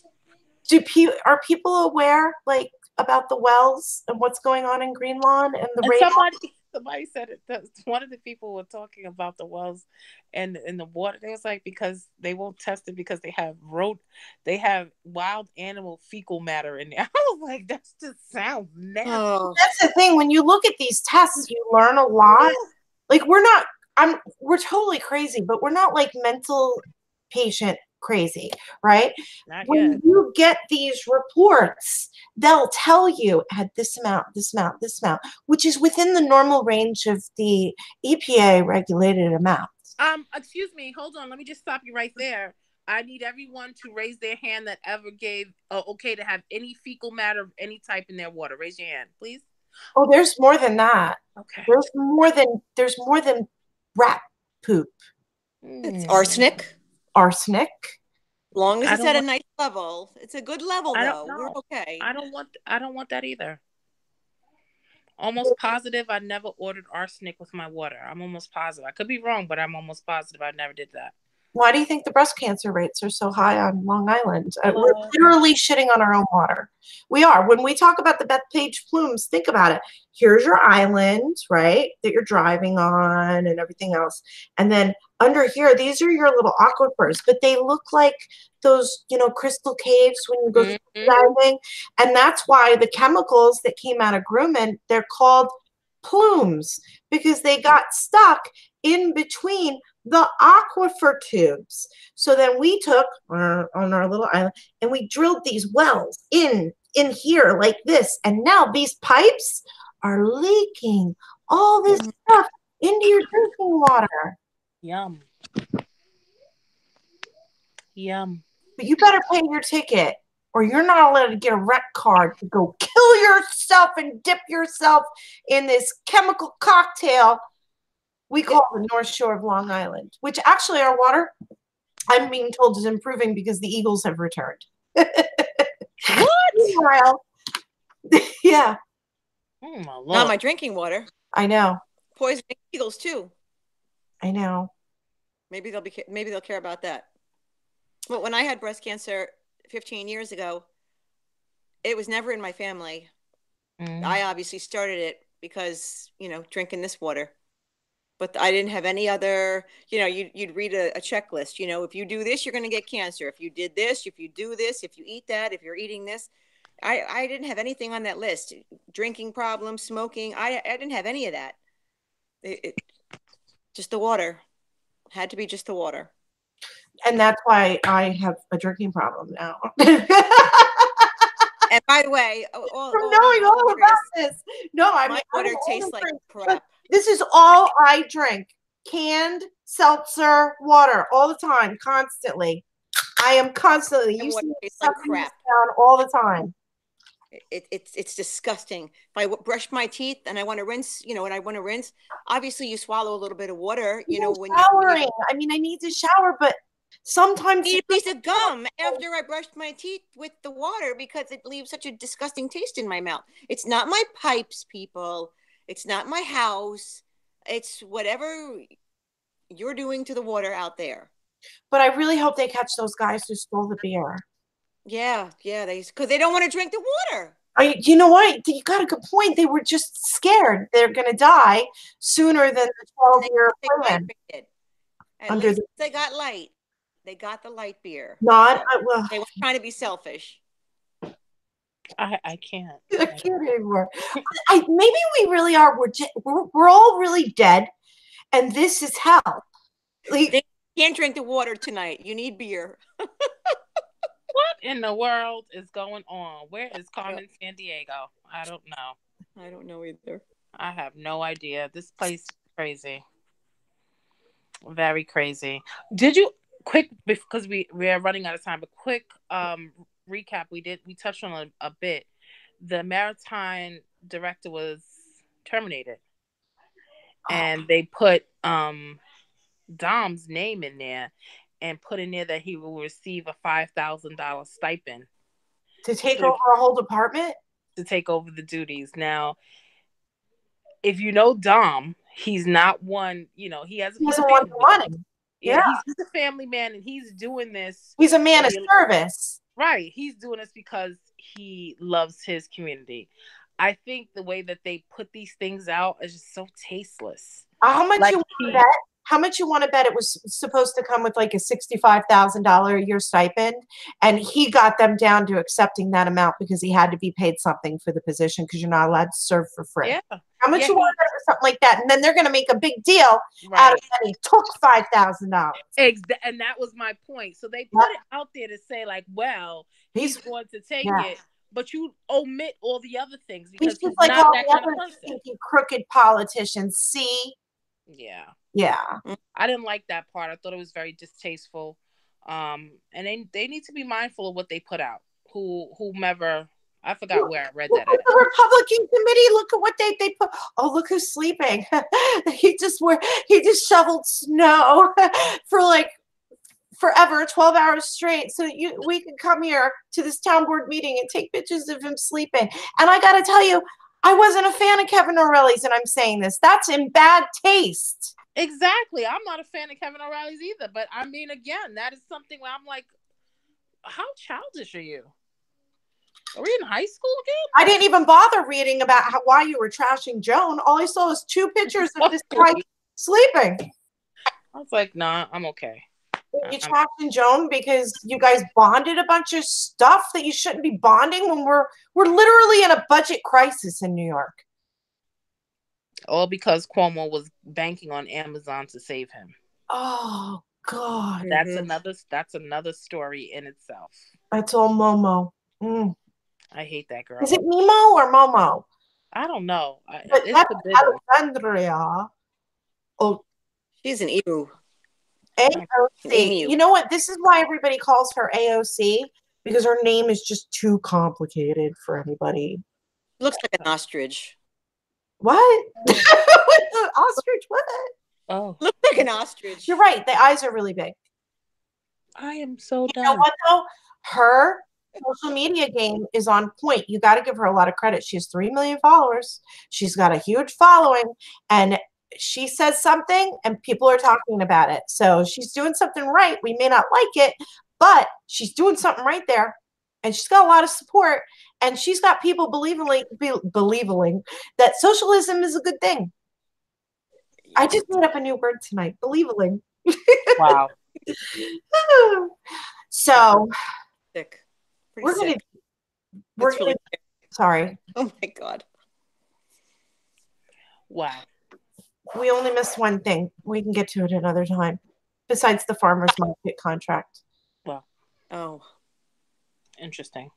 Are people aware, like, about the wells and what's going on in Green Lawn and the rain? Somebody said it. One of the people were talking about the wells and the water. They was like, because they won't test it because they have wild animal fecal matter in there. I was like, that just sounds nasty. Oh. That's the thing. When you look at these tests, you learn a lot. Like, we're totally crazy, but we're not like mental patient crazy, right? When you get these reports, they'll tell you at this amount, which is within the normal range of the EPA regulated amount. Excuse me, hold on. Let me just stop you right there. I need everyone to raise their hand that ever gave okay to have any fecal matter of any type in their water. Raise your hand, please. Oh, there's more than that. Okay. There's more than rat poop. It's arsenic. Arsenic. Long as it's at a nice level. It's a good level though. We're okay. I don't want that either. Almost positive I never ordered arsenic with my water. I'm almost positive. I could be wrong, but I'm almost positive I never did that. Why do you think the breast cancer rates are so high on Long Island? We're literally shitting on our own water. We are. When we talk about the Bethpage plumes, think about it. Here's your island, right, that you're driving on and everything else. And then under here, these are your little aquifers, but they look like those, crystal caves when you go diving. And that's why the chemicals that came out of Grumman, they're called plumes because they got stuck in between the aquifer tubes. So then we took on our little island and we drilled these wells in here like this. And now these pipes are leaking all this stuff into your drinking water. Yum. Yum. But you better pay your ticket or you're not allowed to get a rec card to go kill yourself and dip yourself in this chemical cocktail we call the North Shore of Long Island, which actually our water, I'm being told, is improving because the eagles have returned. What? Meanwhile, yeah. Oh my Lord. Not my drinking water. I know. Poisoning eagles too. I know. Maybe they'll care about that. But when I had breast cancer 15 years ago, it was never in my family. I obviously started it because, drinking this water. But I didn't have any other, you'd read a checklist, if you do this, you're going to get cancer. If you did this, if you do this, if you eat that, if you're eating this. I didn't have anything on that list. Drinking problems, smoking. I didn't have any of that. Just the water. Had to be just the water. And that's why I have a drinking problem now. And by the way, knowing all about this, no, my water tastes like crap. This is all I drink: canned seltzer water all the time, constantly. I am constantly using like crap down all the time. It's disgusting. If I brush my teeth and I want to rinse, obviously you swallow a little bit of water. When showering. I mean, I need to shower, but sometimes I eat a piece of gum after I brushed my teeth with the water because it leaves such a disgusting taste in my mouth. It's not my pipes, people. It's not my house. It's whatever you're doing to the water out there. But I really hope they catch those guys who stole the beer. Yeah, because they don't want to drink the water. You know what? You got a good point. They were just scared they're going to die sooner than the 12-year plan. At least they got light. They got the light beer. They were trying to be selfish. I can't. I can't anymore. Maybe we really are. We're all really dead, and this is hell. They can't drink the water tonight. You need beer. What in the world is going on? Where is Carmen Sandiego? I don't know. I don't know either. I have no idea. This place is crazy. Very crazy. Did you because we are running out of time, but quick recap. We touched on a bit. The Maritime director was terminated, and they put Dom's name in there and put in there that he will receive a $5,000 stipend to take over a whole department, to take over the duties. Now, if you know Dom, he's not one. He doesn't want the money. Yeah, he's a family man, and he's doing this. He's a man of service. Right. He's doing this because he loves his community. I think the way that they put these things out is just so tasteless. How much you want to bet? How much you want to bet it was supposed to come with like a $65,000 a year stipend, and he got them down to accepting that amount because he had to be paid something for the position because you're not allowed to serve for free. Yeah. How much you want to bet for something like that? And then they're going to make a big deal out of that he took $5,000. And that was my point. So they put it out there to say like, well, he's going to take it. But you omit all the other things because he's like not that kind of person. Crooked politicians. See? Yeah. Yeah. I didn't like that part. I thought it was very distasteful. And they need to be mindful of what they put out. Whomever, I forgot where I read that. The Republican committee, look at what they put. Oh, look who's sleeping. he just shoveled snow for like forever, 12 hours straight, so we could come here to this town board meeting and take pictures of him sleeping. And I got to tell you, I wasn't a fan of Kevin O'Reilly's, and I'm saying this. That's in bad taste. Exactly. I'm not a fan of Kevin O'Reilly's either. But I mean, again, that is something where I'm like, how childish are you? Are we in high school again? I didn't even bother reading about why you were trashing Joan. All I saw was 2 pictures of this guy sleeping. I was like, nah, I'm okay. You trashing Joan because you guys bonded a bunch of stuff that you shouldn't be bonding when we're literally in a budget crisis in New York. All because Cuomo was banking on Amazon to save him. Oh God. That's another story in itself. That's all Momo. Mm. I hate that girl. Is it Mimo or Momo? I don't know. But It's that's forbidden. Alexandria. Oh, She's an emu. AOC. You know what? This is why everybody calls her AOC, because her name is just too complicated for anybody. Looks like an ostrich. What? Ostrich? What? Oh, looks like an ostrich. You're right. The eyes are really big. I am so done. You know what though? Her social media game is on point. You got to give her a lot of credit. She has 3 million followers. She's got a huge following, and she says something and people are talking about it. So she's doing something right. We may not like it, but she's doing something right there. And she's got a lot of support, and she's got people believing that socialism is a good thing. I just made up a new word tonight, believing. Wow. So Sick. we're going to, sorry. Oh my God. Wow. We only missed one thing. We can get to it another time, besides the farmer's market contract. Well, oh, interesting.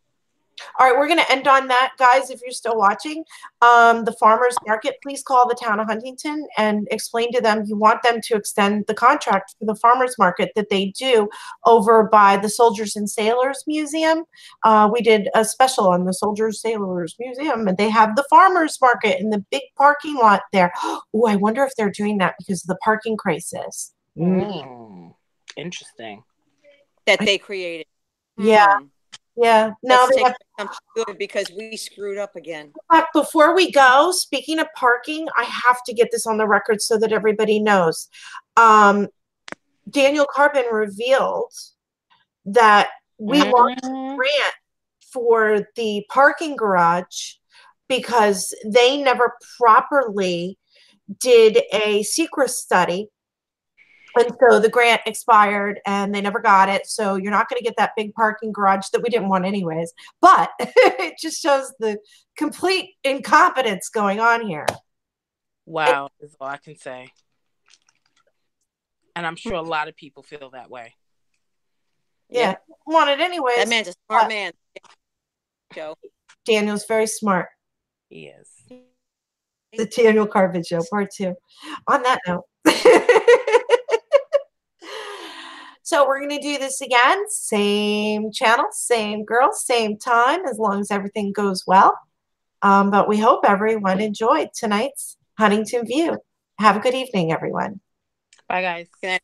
All right, we're going to end on that, guys. If you're still watching, the farmers market, please call the town of Huntington and explain to them you want them to extend the contract for the farmers market that they do over by the Soldiers and Sailors Museum. We did a special on the Soldiers Sailors Museum, and they have the farmers market in the big parking lot there. Oh, I wonder if they're doing that because of the parking crisis. Interesting. That they created. Yeah. Yeah, no, they have something good because we screwed up again. Before we go, speaking of parking, I have to get this on the record so that everybody knows. Daniel Carbon revealed that we lost a grant for the parking garage because they never properly did a secret study. And so the grant expired and they never got it. So you're not going to get that big parking garage that we didn't want anyways. But it just shows the complete incompetence going on here. Wow, is all I can say. And I'm sure a lot of people feel that way. Yeah, want it anyways. That man's a smart man, Joe. Daniel's very smart. He is. The Daniel Carbon Show, part 2. On that note. So we're going to do this again. Same channel, same girl, same time, as long as everything goes well. But we hope everyone enjoyed tonight's Huntington View. Have a good evening, everyone. Bye, guys. Good night.